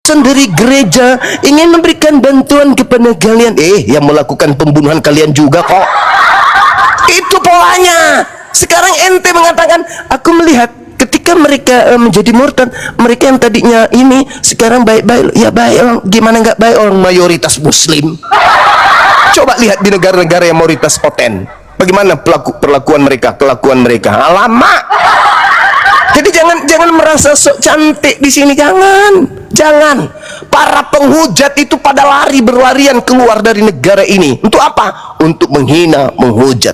Sendiri gereja ingin memberikan bantuan kepada kalian, yang melakukan pembunuhan kalian juga kok. Itu polanya. Sekarang ente mengatakan, aku melihat ketika mereka menjadi murtad, mereka yang tadinya ini sekarang baik-baik. Ya baik orang, gimana nggak baik, orang mayoritas muslim. Coba lihat di negara-negara yang mayoritas poten, bagaimana perlakuan mereka, kelakuan mereka. Alamak. Jadi jangan merasa sok cantik di sini, jangan. Para penghujat itu pada berlarian keluar dari negara ini. Untuk apa? Untuk menghina, menghujat.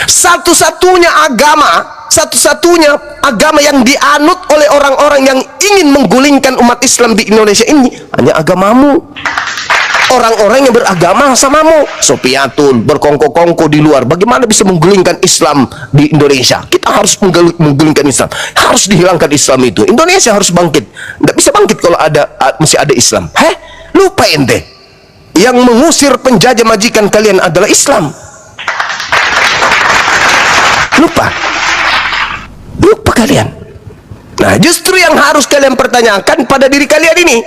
Satu-satunya agama yang dianut oleh orang-orang yang ingin menggulingkan umat Islam di Indonesia ini hanya agamamu. Orang-orang yang beragama samamu, Sopiatul, berkongko-kongko di luar. Bagaimana bisa menggulingkan Islam di Indonesia? Kita harus menggulingkan Islam. Harus dihilangkan Islam itu. Indonesia harus bangkit. Nggak bisa bangkit kalau masih ada Islam. Lupa ente. Yang mengusir penjajah majikan kalian adalah Islam. Lupa kalian. Nah, justru yang harus kalian pertanyakan pada diri kalian ini,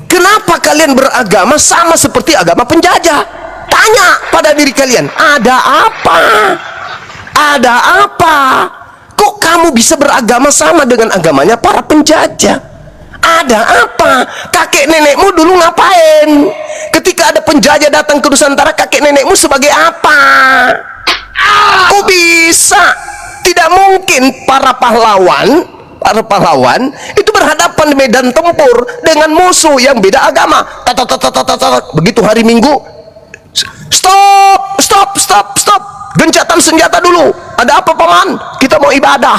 kenapa kalian beragama sama seperti agama penjajah? Tanya pada diri kalian, ada apa? Ada apa? Kok kamu bisa beragama sama dengan agamanya para penjajah? Ada apa? Kakek nenekmu dulu ngapain? Ketika ada penjajah datang ke Nusantara, kakek nenekmu sebagai apa? Kok bisa? Tidak mungkin para pahlawan itu berhadapan di medan tempur dengan musuh yang beda agama. Begitu hari Minggu, stop, gencatan senjata dulu. Ada apa paman? Kita mau ibadah.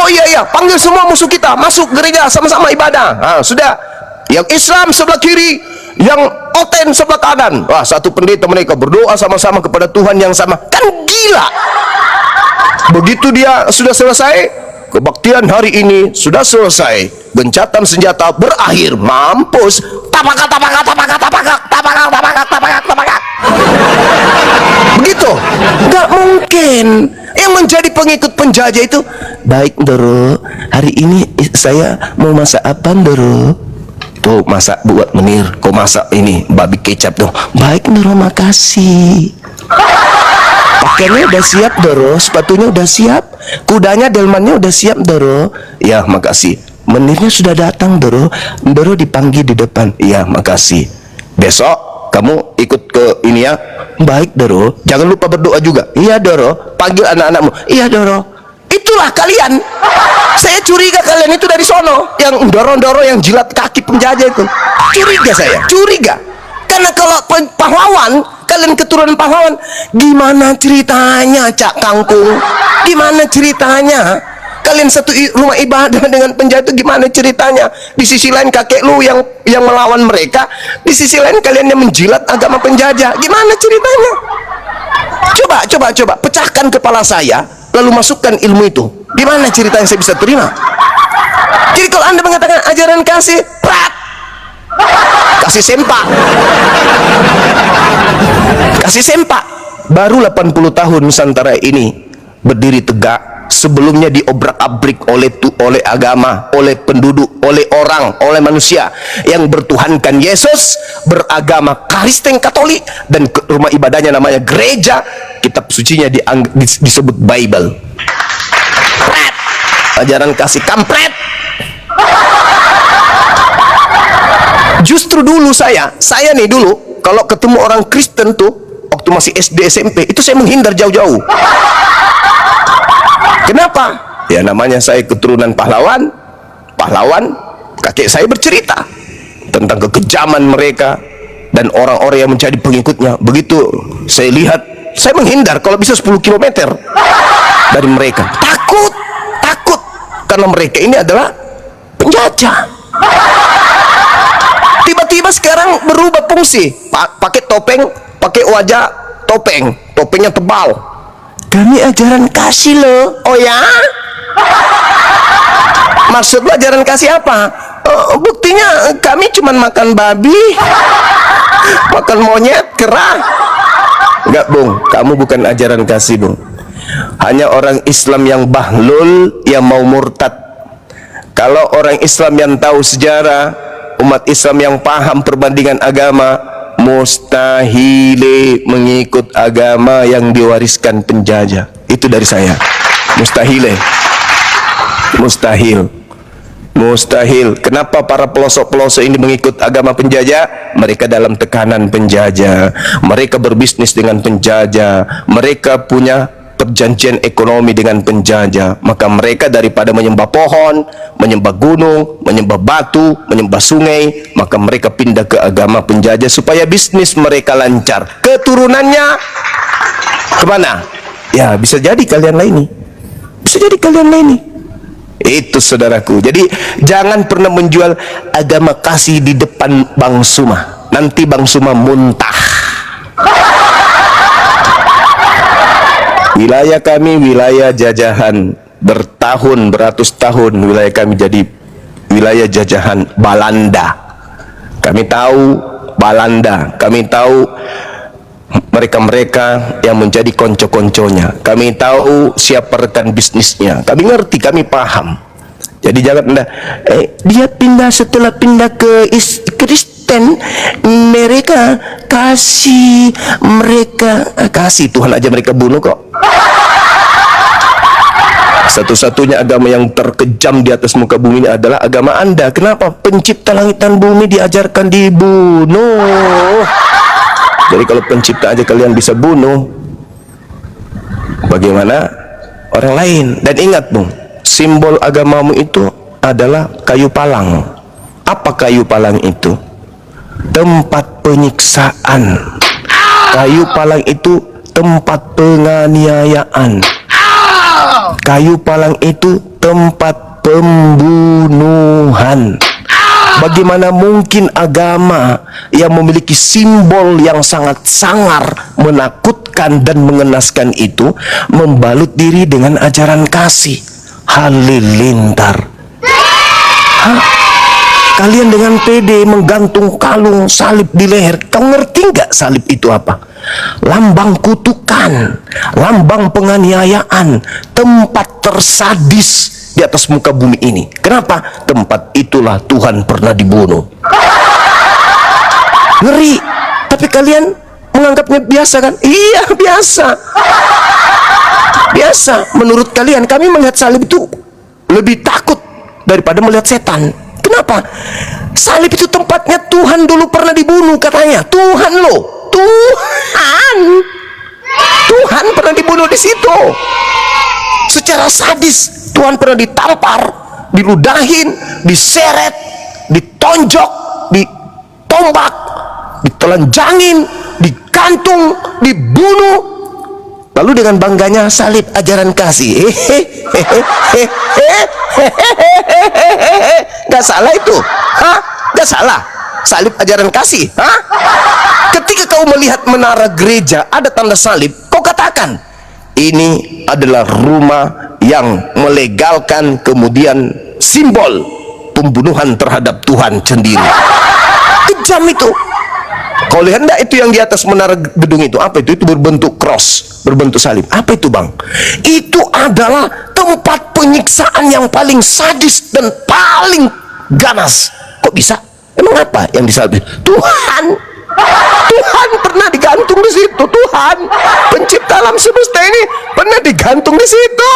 Oh iya, panggil semua musuh kita masuk gereja, sama-sama ibadah. Nah, sudah, yang Islam sebelah kiri, yang Oten sebelah kanan. Wah, satu pendeta mereka berdoa sama-sama kepada Tuhan yang sama. Kan gila. Begitu dia sudah selesai, kebaktian hari ini sudah selesai, gencatan senjata berakhir, mampus. Tapak. Begitu. Nggak mungkin. Yang menjadi pengikut penjajah itu, baik Doro, hari ini saya mau masak apa Doro? Tuh masak buat Menir, kau masak ini babi kecap tuh. Baik Doro, makasih. Pakaiannya udah siap Doro, sepatunya udah siap, kudanya delmannya udah siap Doro. Ya makasih. Menirnya sudah datang Doro, Doro dipanggil di depan. Ya makasih. Besok kamu ikut ke ini ya. Baik Doro, jangan lupa berdoa juga. Iya Doro, panggil anak-anakmu. Iya Doro. Itulah kalian. Saya curiga kalian itu dari sono, yang dorong-dorong, yang jilat kaki penjajah itu. Curiga. Karena kalau pahlawan, kalian keturunan pahlawan, gimana ceritanya Cak Kangkung? Gimana ceritanya? Kalian satu rumah ibadah dengan penjajah itu gimana ceritanya? Di sisi lain kakek lu yang melawan mereka, di sisi lain kalian yang menjilat agama penjajah. Gimana ceritanya? Coba pecahkan kepala saya, lalu masukkan ilmu itu. Di mana cerita yang saya bisa terima? Jadi kalau Anda mengatakan ajaran kasih, kasih sempak. Baru 80 tahun Nusantara ini berdiri tegak. Sebelumnya diobrak-abrik oleh agama, oleh penduduk, oleh orang, oleh manusia yang bertuhankan Yesus, beragama Kristen Katolik, dan rumah ibadahnya namanya gereja. Kitab sucinya disebut Bible. Ajaran kasih kampret. Justru dulu saya nih dulu kalau ketemu orang Kristen tuh waktu masih SD SMP itu saya menghindar jauh-jauh. Kenapa? Ya namanya saya keturunan pahlawan, kakek saya bercerita tentang kekejaman mereka dan orang-orang yang menjadi pengikutnya. Begitu saya lihat, saya menghindar kalau bisa 10 km dari mereka. Takut karena mereka ini adalah penjajah. Tiba-tiba sekarang berubah fungsi, pakai topeng, pakai wajah topengnya tebal. Kami ajaran kasih loh. Oh ya? Maksud lo ajaran kasih apa? Buktinya kami cuma makan babi, makan monyet, kera. Enggak Bung, kamu bukan ajaran kasih Bung. Hanya orang Islam yang bahlul yang mau murtad. Kalau orang Islam yang tahu sejarah, umat Islam yang paham perbandingan agama, mustahil mengikut agama yang diwariskan penjajah. Itu dari saya. Mustahil. Mustahil. Kenapa para pelosok-pelosok ini mengikut agama penjajah? Mereka dalam tekanan penjajah, mereka berbisnis dengan penjajah, mereka punya perjanjian ekonomi dengan penjajah. Maka mereka daripada menyembah pohon, menyembah gunung, menyembah batu, menyembah sungai, maka mereka pindah ke agama penjajah supaya bisnis mereka lancar. Keturunannya kemana? Ya, bisa jadi kalian laini. Bisa jadi kalian laini. Itu saudaraku. Jadi jangan pernah menjual agama kasih di depan Bang Suma. Nanti Bang Suma muntah. Wilayah kami wilayah jajahan, beratus tahun wilayah kami jadi wilayah jajahan Belanda. Kami tahu Belanda, kami tahu mereka-mereka yang menjadi konco-konconya, kami tahu siapa rekan bisnisnya, kami ngerti, kami paham. Jadi jangan dia pindah, setelah pindah ke Kristen, mereka kasih Tuhan aja mereka bunuh kok. Satu-satunya agama yang terkejam di atas muka bumi ini adalah agama Anda. Kenapa? Pencipta langit dan bumi diajarkan dibunuh. Jadi kalau pencipta aja kalian bisa bunuh, bagaimana orang lain? Dan ingat Bung, simbol agamamu itu adalah kayu palang. Apa kayu palang itu? Tempat penyiksaan. Kayu palang itu tempat penganiayaan. Kayu palang itu tempat pembunuhan. Bagaimana mungkin agama yang memiliki simbol yang sangat sangar, menakutkan dan mengenaskan itu membalut diri dengan ajaran kasih? Halilintar. Kalian dengan pede menggantung kalung salib di leher. Kau ngerti nggak salib itu apa? Lambang kutukan, lambang penganiayaan, tempat tersadis di atas muka bumi ini. Kenapa? Tempat itulah Tuhan pernah dibunuh. Ngeri. Tapi kalian menganggapnya biasa kan? Iya, biasa. Biasa. Menurut kalian, kami melihat salib itu lebih takut daripada melihat setan. Kenapa? Salib itu tempatnya Tuhan dulu pernah dibunuh katanya. Tuhan loh. Tuhan pernah dibunuh di situ. Secara sadis Tuhan pernah ditampar, diludahin, diseret, ditonjok, ditombak, ditelanjangin, digantung, dibunuh. Lalu dengan bangganya salib ajaran kasih. Gak salah itu? Hah? Gak salah? Salib ajaran kasih? Hah? Ketika kau melihat menara gereja ada tanda salib, kau katakan ini adalah rumah yang melegalkan kemudian simbol pembunuhan terhadap Tuhan sendiri. Kejam itu. Kau lihat enggak itu yang di atas menara gedung itu? Apa itu? Itu berbentuk cross, berbentuk salib. Apa itu Bang? Itu adalah tempat penyiksaan yang paling sadis dan paling ganas. Kok bisa? Emang apa yang disalib? Tuhan. Tuhan pernah digantung di situ. Tuhan pencipta alam semesta ini pernah digantung di situ,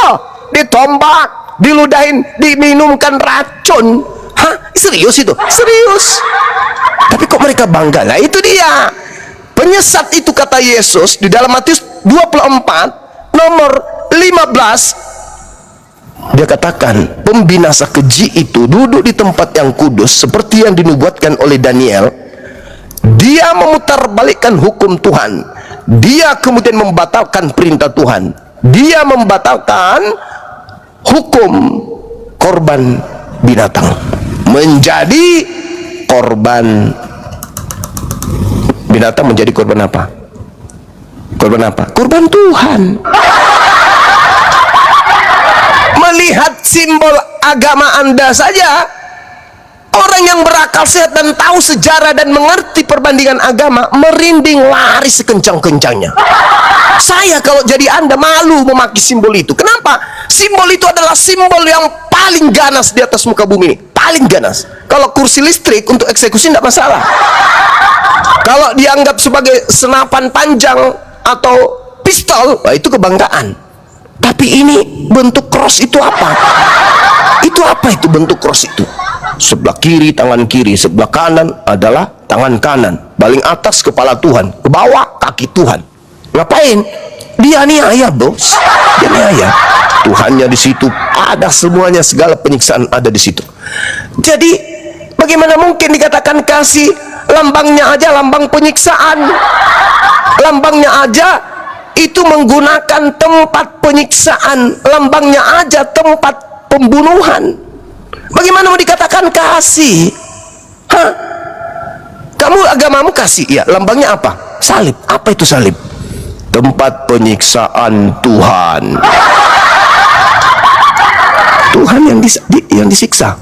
ditombak, diludahin, diminumkan racun. Hah? Serius itu? Serius. Tapi kok mereka bangga? Nah itu dia penyesat itu, kata Yesus di dalam Matius 24 nomor 15. Dia katakan pembinasa keji itu duduk di tempat yang kudus seperti yang dinubuatkan oleh Daniel. Dia memutarbalikkan hukum Tuhan. Dia kemudian membatalkan perintah Tuhan. Dia membatalkan hukum korban binatang menjadi korban binatang. Menjadi korban apa? Korban apa? Korban Tuhan. Melihat simbol agama Anda saja, orang yang berakal sehat dan tahu sejarah dan mengerti perbandingan agama merinding lari sekencang-kencangnya. Saya kalau jadi Anda malu memakai simbol itu. Kenapa? Simbol itu adalah simbol yang paling ganas di atas muka bumi ini. Paling ganas. Kalau kursi listrik untuk eksekusi tidak masalah. Kalau dianggap sebagai senapan panjang atau pistol, wah itu kebanggaan. Tapi ini bentuk cross itu apa? Itu apa itu bentuk cross itu? Sebelah kiri tangan kiri, sebelah kanan adalah tangan kanan, paling atas kepala Tuhan, ke bawah kaki Tuhan. Ngapain? Dia niaya, bos. Dia niaya. Tuhannya di situ, ada semuanya, segala penyiksaan ada di situ. Jadi bagaimana mungkin dikatakan kasih? Lambangnya aja lambang penyiksaan, lambangnya aja itu menggunakan tempat penyiksaan, lambangnya aja tempat pembunuhan. Bagaimana mau dikatakan kasih? Hah? Kamu agamamu kasih, ya, lambangnya apa? Salib. Apa itu salib? Tempat penyiksaan Tuhan. Tuhan yang disiksa,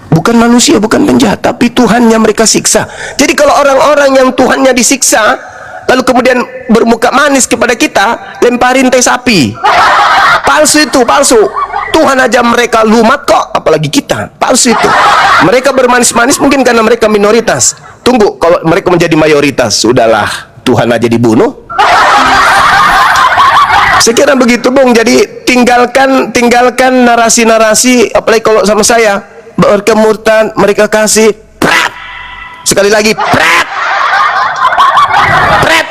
bukan manusia, bukan penjahat, tapi Tuhannya mereka siksa. Jadi kalau orang-orang yang Tuhannya disiksa lalu kemudian bermuka manis kepada kita, lemparin teh sapi, palsu itu, palsu. Tuhan aja mereka lumat kok, apalagi kita. Palsu itu. Mereka bermanis-manis mungkin karena mereka minoritas. Tunggu, kalau mereka menjadi mayoritas, sudahlah, Tuhan aja dibunuh. Sekiranya begitu, Bung. Jadi tinggalkan narasi-narasi, apalagi kalau sama saya, mereka murtad, mereka kasih pret. Sekali lagi pret. Pret.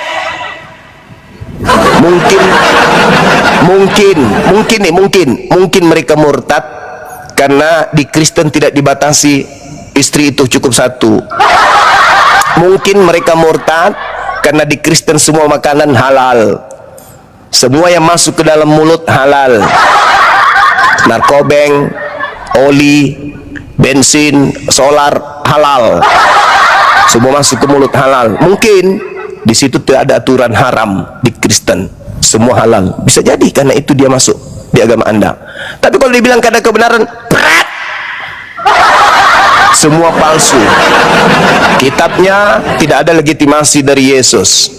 Mungkin mereka murtad karena di Kristen tidak dibatasi istri itu cukup satu. Mungkin mereka murtad karena di Kristen semua makanan halal, semua yang masuk ke dalam mulut halal, narkobeng, oli, bensin, solar halal, semua masuk ke mulut halal. Mungkin di situ tidak ada aturan haram di Kristen, semua halal. Bisa jadi karena itu dia masuk di agama Anda. Tapi kalau dibilang karena kebenaran, pret, semua palsu. Kitabnya tidak ada legitimasi dari Yesus.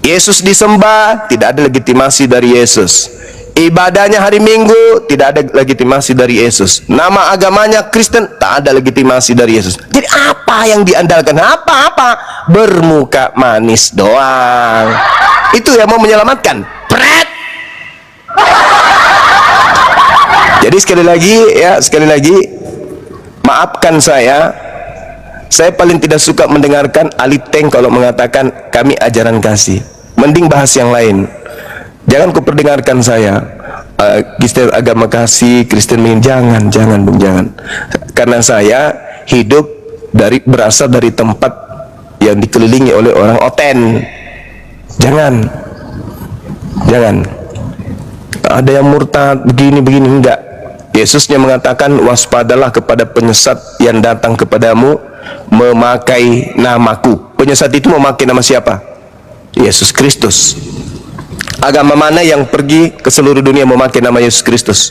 Yesus disembah, tidak ada legitimasi dari Yesus. Ibadahnya hari Minggu, tidak ada legitimasi dari Yesus. Nama agamanya Kristen, tak ada legitimasi dari Yesus. Jadi apa yang diandalkan? Apa-apa bermuka manis doang. Itu yang mau menyelamatkan. Pret. Jadi sekali lagi, maafkan saya paling tidak suka mendengarkan aliteng kalau mengatakan kami ajaran kasih. Mending bahas yang lain. Jangan kau perdengarkan saya Kristen agama kasih, Kristen jangan Bung, jangan. Karena saya hidup berasal dari tempat yang dikelilingi oleh orang oten. Jangan ada yang murtad begini enggak. Yesusnya mengatakan waspadalah kepada penyesat yang datang kepadamu memakai namaku. Penyesat itu memakai nama siapa? Yesus Kristus. Agama mana yang pergi ke seluruh dunia memakai nama Yesus Kristus?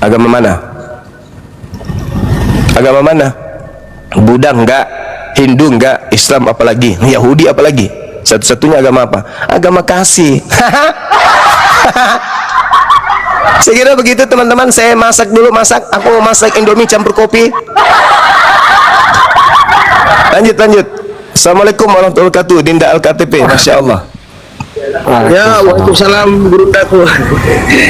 Agama mana? Agama mana? Buddha enggak, Hindu enggak, Islam apalagi, Yahudi apalagi. Satu-satunya agama apa? Agama kasih. Saya kira begitu teman-teman. Saya masak dulu, aku mau masak Indomie campur kopi. Lanjut. Assalamualaikum warahmatullahi wabarakatuh. Dinda Al-KTP, Masya Allah. Ya, waalaikumsalam Guru Tatu.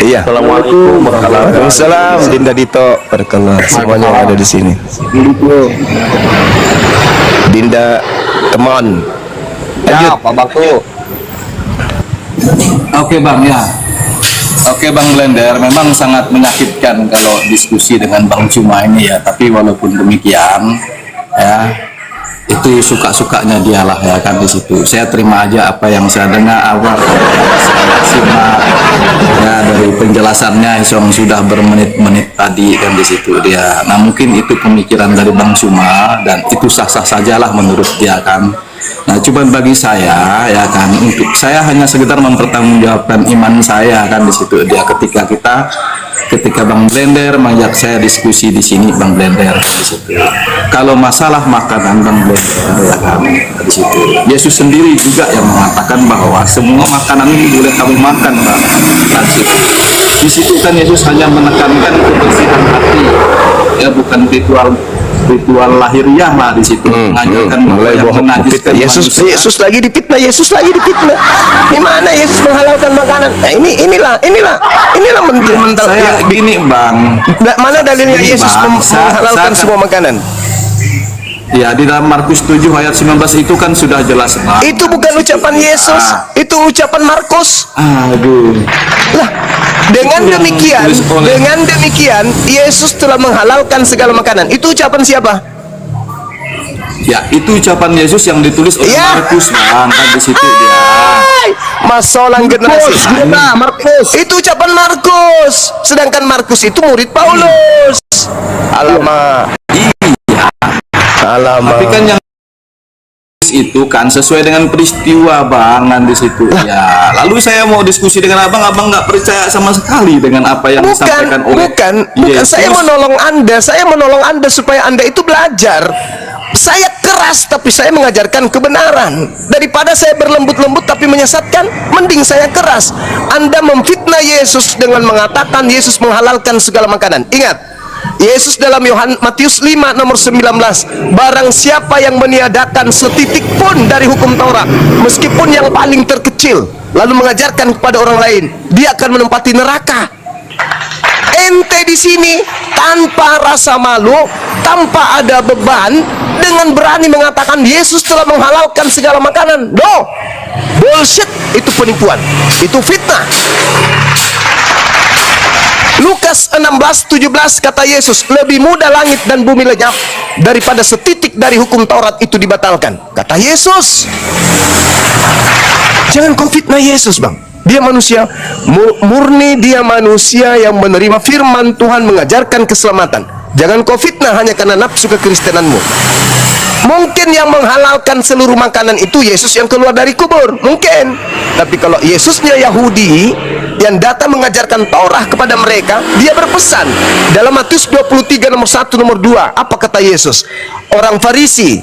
Iya. Assalamualaikum warahmatullahi Waalaikumsalam Dinda Dito. Barakallah. Semuanya yang ada di sini. Dinda Temon. Lanjut. Ya, Pak Bangku. Oke Bang, ya. Oke Bang Blender, memang sangat menyakitkan kalau diskusi dengan Bang Zuma ini ya. Tapi walaupun demikian, ya itu suka-sukanya dialah ya kan di situ. Saya terima aja apa yang saya dengar awal, saya simak ya dari penjelasannya yang sudah bermenit-menit tadi kan di situ dia. Nah mungkin itu pemikiran dari Bang Zuma dan itu sah-sah sajalah menurut dia kan. Nah cuman bagi saya ya kan, untuk saya hanya sekedar mempertanggungjawabkan iman saya kan di situ dia. Ketika Bang Blender mengajak saya diskusi di sini, Bang Blender di situ. Kalau masalah makanan Bang Blender ya kan di situ. Yesus sendiri juga yang mengatakan bahwa semua makanan ini boleh kamu makan Bang. Di situ kan Yesus hanya menekankan kebersihan hati, ya bukan ritual lahiriah lah di situ. Mengajarkan mulai yang bohong menajiskan Yesus manusia. Yesus lagi difitnah. Di mana Yesus menghalalkan makanan? Nah, inilah mental. Saya gini bang, Mana dalilnya Gini, Yesus Bang, menghalalkan saya- semua makanan? ya di dalam Markus 7 ayat 19 itu kan sudah jelas bang. Itu bukan ucapan Yesus, itu ucapan Markus. Aduh. Lah, dengan Itu yang demikian, ditulis oleh- Yesus telah menghalalkan segala makanan. Itu ucapan siapa? Ya itu ucapan Yesus yang ditulis oleh Ya. Markus bang, kan di situ dia. Masolang generasi. Markus. Itu ucapan Markus. Sedangkan Markus itu murid Paulus. Alamak. Alamak. Tapi kan yang itu kan sesuai dengan peristiwa bang kan di situ. Ya, lalu saya mau diskusi dengan abang nggak percaya sama sekali dengan apa yang disampaikan oleh Bukan. Yesus. Saya menolong Anda supaya Anda itu belajar. Saya keras tapi saya mengajarkan kebenaran. Daripada saya berlembut-lembut tapi menyesatkan, mending saya keras. Anda memfitnah Yesus dengan mengatakan Yesus menghalalkan segala makanan. Ingat, Yesus dalam Matius 5 nomor 19, barang siapa yang meniadakan setitik pun dari hukum Taurat, meskipun yang paling terkecil, lalu mengajarkan kepada orang lain, dia akan menempati neraka. Ente di sini tanpa rasa malu, tanpa ada beban, dengan berani mengatakan Yesus telah menghalalkan segala makanan. No, bullshit, itu penipuan, itu fitnah. Lukas 16:17 kata Yesus, lebih mudah langit dan bumi lenyap daripada setitik dari hukum Taurat itu dibatalkan. Kata Yesus. Jangan kau fitnah Yesus bang. Dia manusia murni, dia manusia yang menerima firman Tuhan mengajarkan keselamatan. Jangan kau fitnah hanya karena nafsu kekristenanmu. Mungkin yang menghalalkan seluruh makanan itu Yesus yang keluar dari kubur, mungkin. Tapi kalau Yesusnya Yahudi yang datang mengajarkan Taurat kepada mereka, dia berpesan dalam Matius 23 nomor 1 nomor 2, apa kata Yesus? Orang Farisi,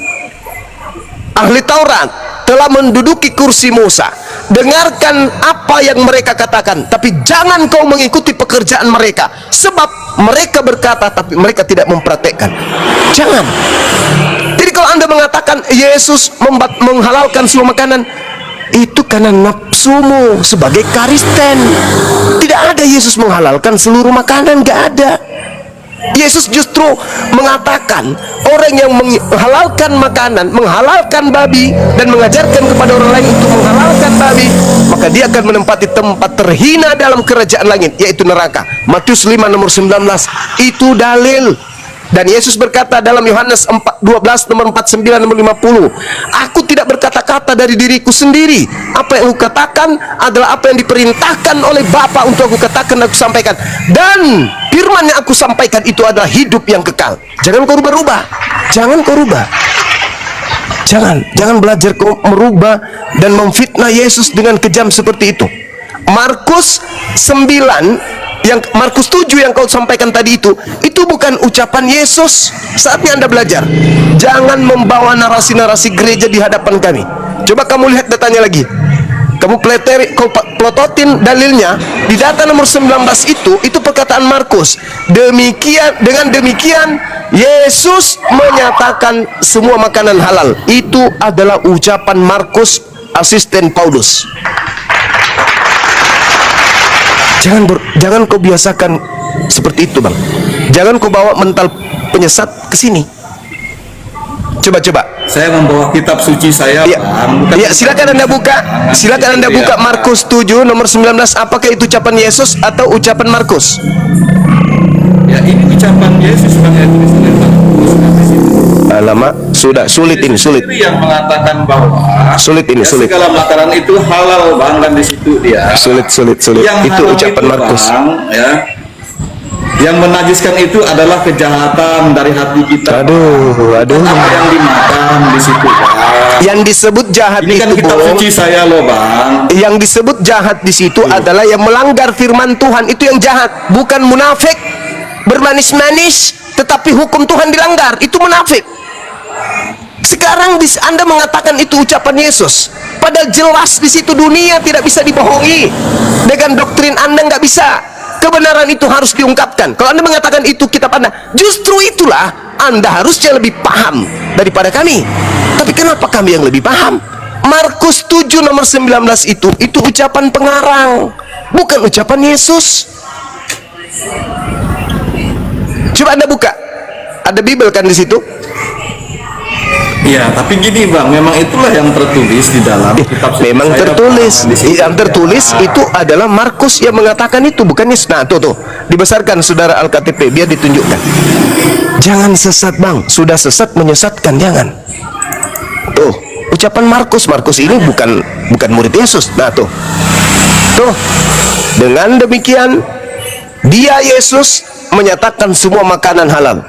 ahli Taurat, telah menduduki kursi Musa. Dengarkan apa yang mereka katakan, tapi jangan kau mengikuti pekerjaan mereka, sebab mereka berkata tapi mereka tidak mempraktekkan. Jangan. Jadi kalau Anda mengatakan Yesus menghalalkan semua makanan, itu karena nafsumu sebagai Kristen. Tidak ada Yesus menghalalkan seluruh makanan, gak ada. Yesus justru mengatakan orang yang menghalalkan makanan, menghalalkan babi, dan mengajarkan kepada orang lain untuk menghalalkan babi, maka dia akan menempati tempat terhina dalam kerajaan langit, yaitu neraka. Matius 5 nomor 19, itu dalil. Dan Yesus berkata dalam Yohanes 12 nomor 49 nomor 50, aku tidak berkata-kata dari diriku sendiri. Apa yang aku katakan adalah apa yang diperintahkan oleh Bapa untuk aku katakan dan aku sampaikan. Dan firman yang aku sampaikan itu adalah hidup yang kekal. Jangan kau rubah-rubah. Jangan kau rubah. Jangan belajar kau merubah dan memfitnah Yesus dengan kejam seperti itu. Markus 9 Markus 7 yang kau sampaikan tadi itu bukan ucapan Yesus. Saatnya Anda belajar. Jangan membawa narasi-narasi gereja di hadapan kami. Coba kamu lihat datanya lagi. Kamu pelototin dalilnya di data nomor 19 itu perkataan Markus. Dengan demikian Yesus menyatakan semua makanan halal. Itu adalah ucapan Markus, asisten Paulus. Jangan kau biasakan seperti itu bang. Jangan kau bawa mental penyesat ke sini. Coba. Saya membawa kitab suci saya Ya, bang. ya silakan Anda buka. Silakan Anda buka Markus 7 nomor 19. Apakah itu ucapan Yesus atau ucapan Markus? Ya ini ucapan Yesus bang yang ditulis oleh Markus. Alamak, sudah sulit ini, sulit. Yang mengatakan bahwa Sulit ini, sulit. segala makanan itu halal bang, dan di situ dia. Sulit. Yang Itu halal ucapan itu, Markus. Bang, ya. Yang menajiskan itu adalah kejahatan dari hati kita. Aduh. Apa yang dimakan di situ, Bang. Yang disebut jahat Ini kan itu, kitab Bang. suci saya loh, Bang. Yang disebut jahat di situ adalah yang melanggar firman Tuhan, itu yang jahat, bukan munafik bermanis-manis tetapi hukum Tuhan dilanggar, itu munafik. Sekarang Anda mengatakan itu ucapan Yesus, padahal jelas di situ dunia tidak bisa dibohongi. Dengan doktrin Anda nggak bisa. kebenaran itu harus diungkapkan. Kalau Anda mengatakan itu kitab Anda, justru itulah Anda harusnya lebih paham daripada kami. Tapi kenapa kami yang lebih paham? Markus 7 nomor 19 itu ucapan pengarang, bukan ucapan Yesus. Coba Anda buka, ada Bible kan di situ? Ya, tapi gini Bang, memang itulah yang tertulis di dalam kitab suci. Memang Saya, tertulis, Bang, di situ. yang tertulis itu adalah Markus yang mengatakan itu, bukan Yesus. Nah, tuh, dibesarkan saudara Alkitab biar ditunjukkan. Jangan sesat Bang, sudah sesat menyesatkan, jangan. Tuh, ucapan Markus ini bukan murid Yesus. Nah, tuh, dengan demikian dia Yesus menyatakan semua makanan halal.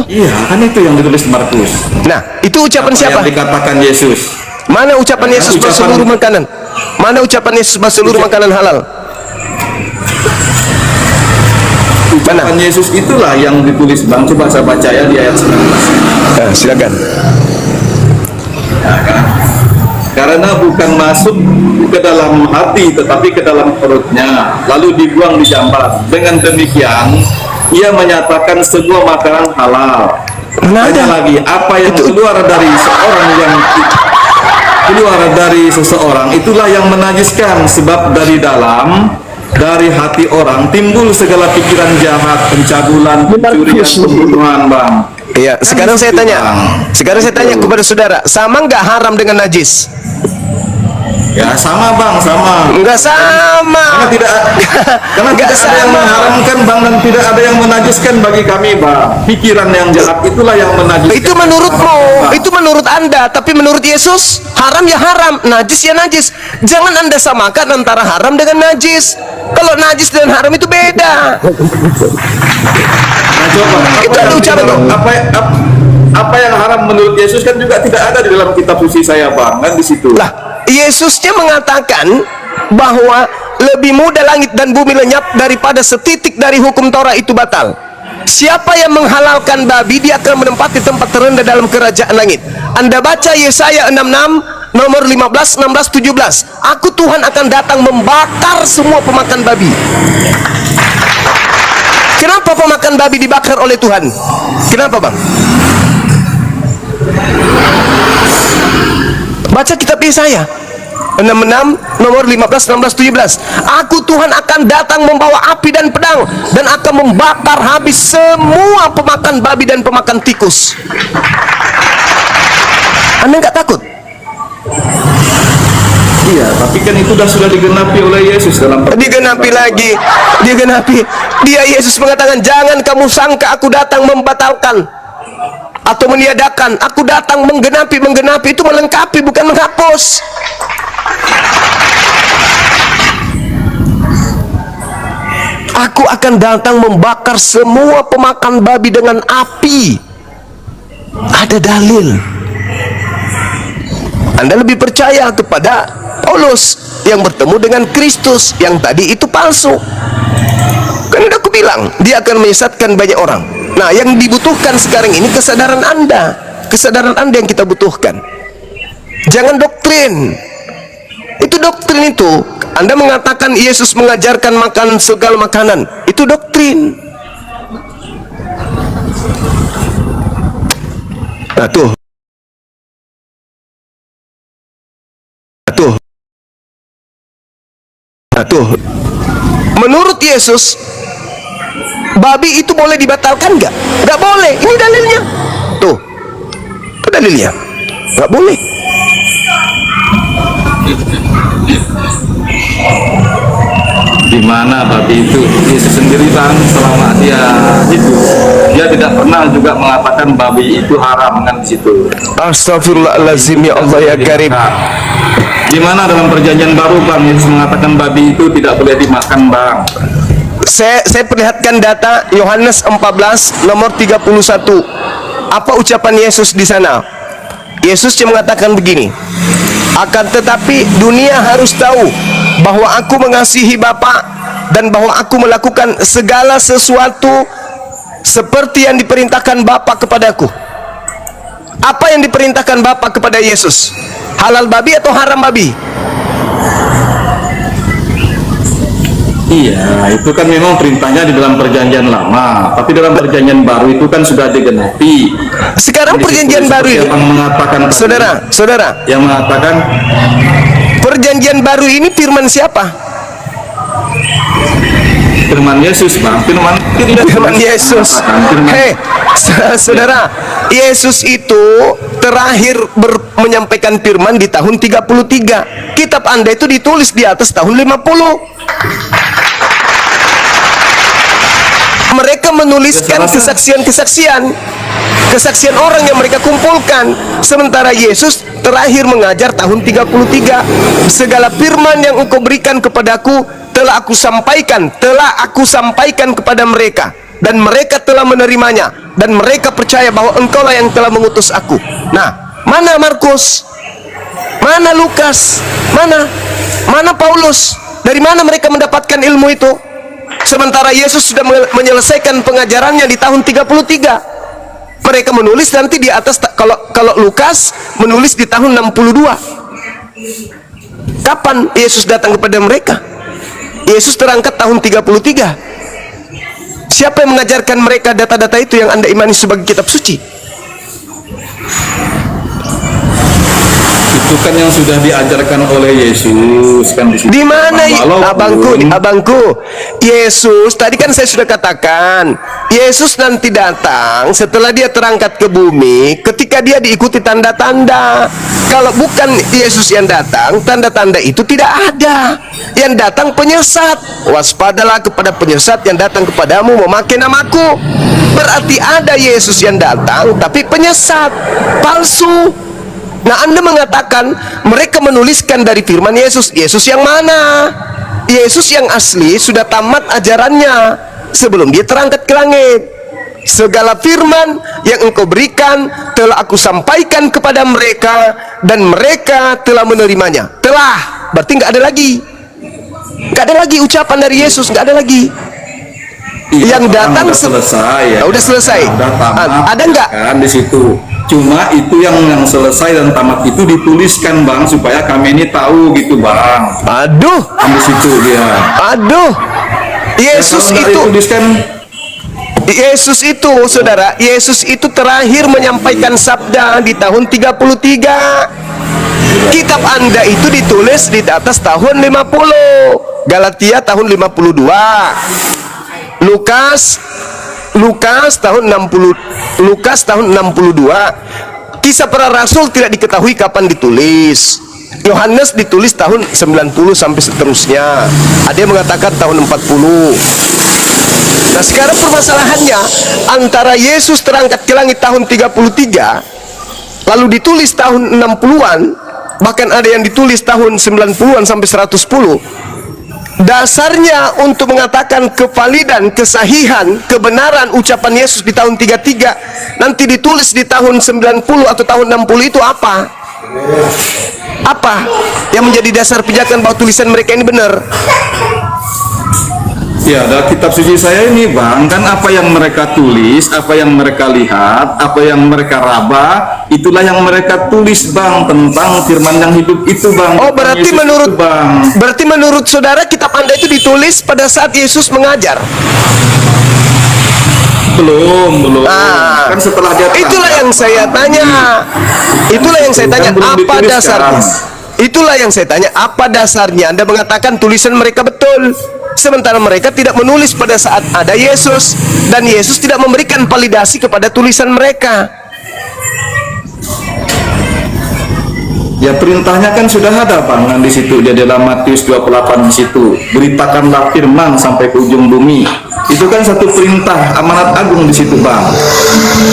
Iya, kan itu yang ditulis Markus. Nah, itu ucapan Apa siapa? yang dikatakan Yesus. Mana ucapan Yesus bahwa seluruh makanan? Mana ucapan Yesus bahwa seluruh makanan halal? Ucapan Yesus itulah yang ditulis Bang. Coba saya baca ya di ayat 19. Nah, silakan. Ya, kan? Karena bukan masuk ke dalam hati tetapi ke dalam perutnya, lalu dibuang di jambat. Dengan demikian ia menyatakan semua makanan halal. Hanya lagi apa yang keluar dari seseorang itulah yang menajiskan, sebab dari hati orang timbul segala pikiran jahat, pencabulan, pencurian, pembunuhan, Bang. Iya, sekarang saya tanya kepada saudara, sama nggak haram dengan najis? Ya sama Bang, sama. Enggak sama. Karena tidak ada yang mengharamkan Bang, dan tidak ada yang menajiskan bagi kami Bang. Pikiran yang jahat itulah yang menajiskan. Itu menurutmu, itu menurut Anda, tapi menurut Yesus haram ya haram, najis ya najis. Jangan Anda samakan antara haram dengan najis. Kalau najis dan haram itu beda. Nah, coba, Itu ada ucapan apa yang haram menurut Yesus kan juga tidak ada di dalam kitab suci saya Bang, kan di situ. Lah, Yesusnya mengatakan bahwa lebih mudah langit dan bumi lenyap daripada setitik dari hukum Taurat itu batal. Siapa yang menghalalkan babi, dia akan menempati tempat terendah dalam kerajaan langit. Anda baca Yesaya 66 nomor 15, 16, 17. Aku Tuhan akan datang membakar semua pemakan babi. Kenapa pemakan babi dibakar oleh Tuhan? Kenapa Bang? Baca kitab Yesaya 66 nomor 15, 16, 17. Aku Tuhan akan datang membawa api dan pedang, dan akan membakar habis semua pemakan babi dan pemakan tikus. Anda nggak takut? Iya, tapi kan itu sudah digenapi oleh Yesus dalam Digenapi lagi, digenapi. Dia Yesus mengatakan, jangan kamu sangka aku datang membatalkan atau meniadakan. Aku datang menggenapi itu melengkapi, bukan menghapus. Aku akan datang membakar semua pemakan babi dengan api. Ada dalil. Anda lebih percaya kepada Paulus yang bertemu dengan Kristus, yang tadi itu palsu. Kan udah aku bilang, dia akan menyesatkan banyak orang. Nah, yang dibutuhkan sekarang ini kesadaran Anda. Kesadaran Anda yang kita butuhkan. Jangan doktrin. Itu doktrin itu. Anda mengatakan Yesus mengajarkan makan segala makanan. Itu doktrin. Nah, tuh. Nah, tuh. Menurut Yesus, babi itu boleh dibatalkan nggak? Nggak boleh. Ini dalilnya. Tuh. Itu dalilnya. Nggak boleh. Di mana babi itu? Yesus sendiri Bang, selama dia hidup, dia tidak pernah juga mengatakan babi itu haram, kan di situ. Astagfirullahaladzim, ya Allah ya Karim. Di mana dalam perjanjian baru Bang Yesus mengatakan babi itu tidak boleh dimakan Bang? Saya perlihatkan data Yohanes 14 nomor 31. Apa ucapan Yesus di sana? Yesus yang mengatakan begini, akan tetapi dunia harus tahu bahwa aku mengasihi Bapa, dan bahwa aku melakukan segala sesuatu seperti yang diperintahkan Bapa kepadaku. Apa yang diperintahkan Bapa kepada Yesus? Halal babi atau haram babi? Iya, itu kan memang perintahnya di dalam perjanjian lama, tapi dalam perjanjian baru itu kan sudah digenapi. Sekarang Di situ perjanjian baru seperti ini, yang mengatakan tadi, saudara, yang mengatakan perjanjian baru ini firman siapa? firman Yesus, Bang. Firman Yesus. Hei, saudara, Yesus itu terakhir menyampaikan firman di tahun 33. Kitab Anda itu ditulis di atas tahun 50. Mereka menuliskan kesaksian orang yang mereka kumpulkan, sementara Yesus terakhir mengajar tahun 33. Segala firman yang engkau berikan kepadaku telah aku sampaikan kepada mereka, dan mereka telah menerimanya, dan mereka percaya bahwa engkaulah yang telah mengutus aku. Nah, mana Markus? Mana Lukas? Mana Paulus? Dari mana mereka mendapatkan ilmu itu? Sementara Yesus sudah menyelesaikan pengajarannya di tahun 33. Mereka menulis nanti di atas, kalau Lukas menulis di tahun 62. Kapan Yesus datang kepada mereka? Yesus terangkat tahun 33. Siapa yang mengajarkan mereka data-data itu yang Anda imani sebagai kitab suci? itu kan yang sudah diajarkan oleh Yesus kan di situ. Di mana Walaupun- abangku? Yesus tadi kan saya sudah katakan, Yesus nanti datang setelah dia terangkat ke bumi, ketika dia diikuti tanda-tanda. Kalau bukan Yesus yang datang, tanda-tanda itu tidak ada. Yang datang penyesat. Waspadalah kepada penyesat yang datang kepadamu memakai namaku. Berarti ada Yesus yang datang tapi penyesat, palsu. Nah, Anda mengatakan mereka menuliskan dari firman Yesus. Yesus yang mana? Yesus yang asli sudah tamat ajarannya sebelum dia terangkat ke langit. Segala firman yang engkau berikan telah aku sampaikan kepada mereka, dan mereka telah menerimanya. Telah, berarti nggak ada lagi. Nggak ada lagi ucapan dari Yesus, nggak ada lagi. Iya, Yang datang udah selesai ya. Udah selesai. Udah tamat. Ada nggak? Kan di situ. Cuma itu yang selesai dan tamat itu dituliskan, Bang, supaya kami ini tahu gitu, Bang. Aduh, Kan di situ dia. aduh. Yesus Ya, kalau nggak itu dituliskan, Yesus itu, saudara, Yesus itu terakhir menyampaikan sabda di tahun 33. Kitab Anda itu ditulis di atas tahun 50. Galatia tahun 52. Lukas tahun 60, Lukas tahun 62. Kisah para rasul tidak diketahui kapan ditulis. Yohanes ditulis tahun 90 sampai seterusnya. Ada yang mengatakan tahun 40. Nah, sekarang permasalahannya antara Yesus terangkat ke langit tahun 33 lalu ditulis tahun 60-an, bahkan ada yang ditulis tahun 90-an sampai 110. Dasarnya untuk mengatakan kevalidan, kesahihan, kebenaran ucapan Yesus di tahun 33 nanti ditulis di tahun 90 atau tahun 60 itu apa? Apa yang menjadi dasar pijakan bahwa tulisan mereka ini benar? ya dalam kitab suci saya ini, Bang, kan apa yang mereka tulis, apa yang mereka lihat, apa yang mereka raba, itulah yang mereka tulis, Bang, tentang firman yang hidup itu, Bang. Oh, berarti Yesus menurut itu, Bang. Berarti menurut saudara kitab Anda itu ditulis pada saat Yesus mengajar. Belum. Ah, Kan setelah dia itulah yang saya tanya. Itulah yang saya tanya, Kan belum apa ditulis dasarnya? sekarang. Itulah yang saya tanya, apa dasarnya? Anda mengatakan tulisan mereka betul, sementara mereka tidak menulis pada saat ada Yesus, dan Yesus tidak memberikan validasi kepada tulisan mereka. Ya, perintahnya kan sudah ada, Bang, di situ di dalam Matius 28 di situ. Beritakanlah firman sampai ke ujung bumi. Itu kan satu perintah amanat agung di situ, Bang.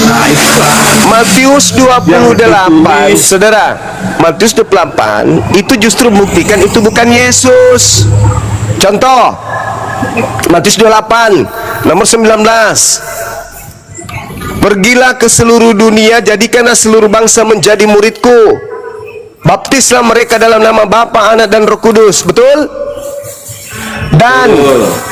Nah, itulah Matius 28, saudara, Matius 28 itu justru membuktikan itu bukan Yesus. Contoh, Matius 28 nomor 19. Pergilah ke seluruh dunia, jadikanlah seluruh bangsa menjadi muridku. Baptislah mereka dalam nama Bapa, Anak, dan Roh Kudus. Betul? Dan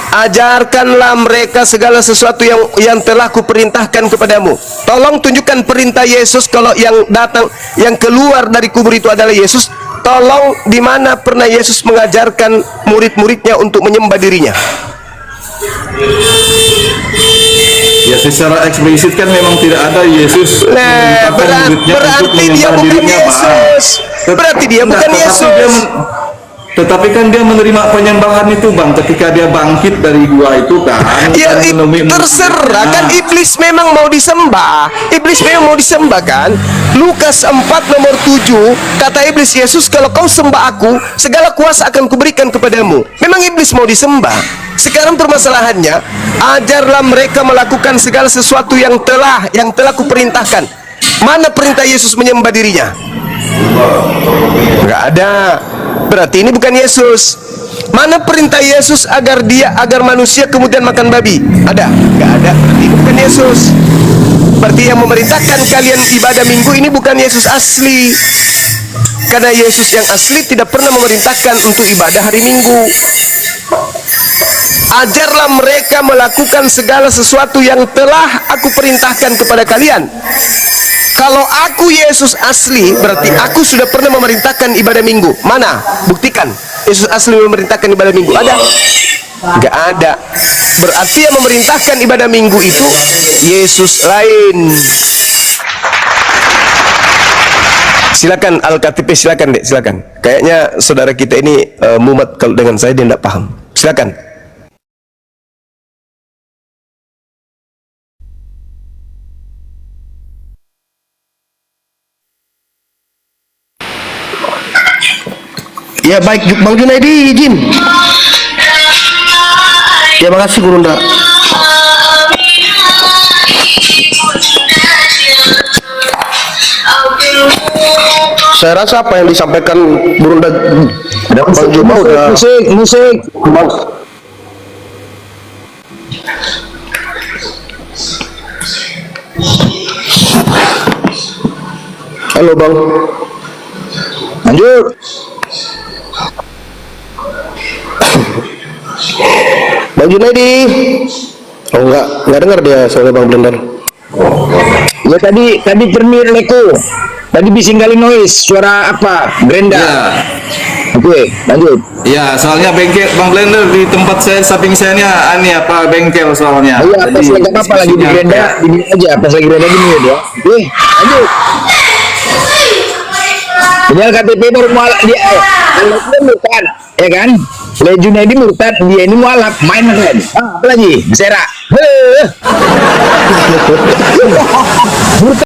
ajarkanlah mereka segala sesuatu yang telah kuperintahkan kepadamu. Tolong tunjukkan perintah Yesus. Kalau yang datang, yang keluar dari kubur itu adalah Yesus, Tolong, di mana pernah Yesus mengajarkan murid-muridnya untuk menyembah dirinya? Ya secara eksplisit kan memang tidak ada Yesus Nah, memerintahkan muridnya untuk berarti dia menyembah bukan dirinya, Pak. Yesus. Berarti dia bukan Yesus. Tetapi kan dia menerima penyembahan itu, Bang, ketika dia bangkit dari gua itu kan. Ya, kan menemui terserah kan, iblis memang mau disembah. Iblis memang mau disembah kan. Lukas 4 nomor 7, kata iblis, Yesus, kalau kau sembah aku, segala kuasa akan kuberikan kepadamu. Memang iblis mau disembah. Sekarang permasalahannya, ajarlah mereka melakukan segala sesuatu yang telah kuperintahkan. Mana perintah Yesus menyembah dirinya? Enggak ada. Berarti ini bukan Yesus. Mana perintah Yesus agar manusia kemudian makan babi? Ada? Enggak ada. Berarti ini bukan Yesus. Berarti yang memerintahkan kalian ibadah minggu ini bukan Yesus asli. Karena Yesus yang asli tidak pernah memerintahkan untuk ibadah hari Minggu. Ajarlah mereka melakukan segala sesuatu yang telah aku perintahkan kepada kalian. Kalau aku Yesus asli, berarti aku sudah pernah memerintahkan ibadah minggu. Mana? Buktikan. Yesus asli memerintahkan ibadah minggu. Ada? Enggak ada. Berarti yang memerintahkan ibadah minggu itu Yesus lain. Silakan Al-KTP, silakan Dek, silakan. Kayaknya saudara kita ini mumet kalau dengan saya, dia tidak paham. Silakan. Ya baik, Bang Junaidi izin. Ya makasih Gurunda. Saya rasa apa yang disampaikan Gurunda Bang Zuma udah musik. Halo Bang. Lanjut. Bang Junaidi. Oh enggak dengar dia soalnya Bang Blender. Ya tadi permir leko. Tadi bising kali noise, suara apa? Brenda. Ya. Oke, lanjut. Ya, soalnya bengkel Bang Blender di tempat saya, samping saya ini apa bengkel soalnya. Oh, iya, pas lagi apa lagi di Brenda, ini aja pas lagi Brenda gini ya. Oke, lanjut. Ini KTP baru mualaf dia, murtad, ya kan? Lejunya ini murtad, dia ini mualaf, main kan? Apa lagi? Bersera.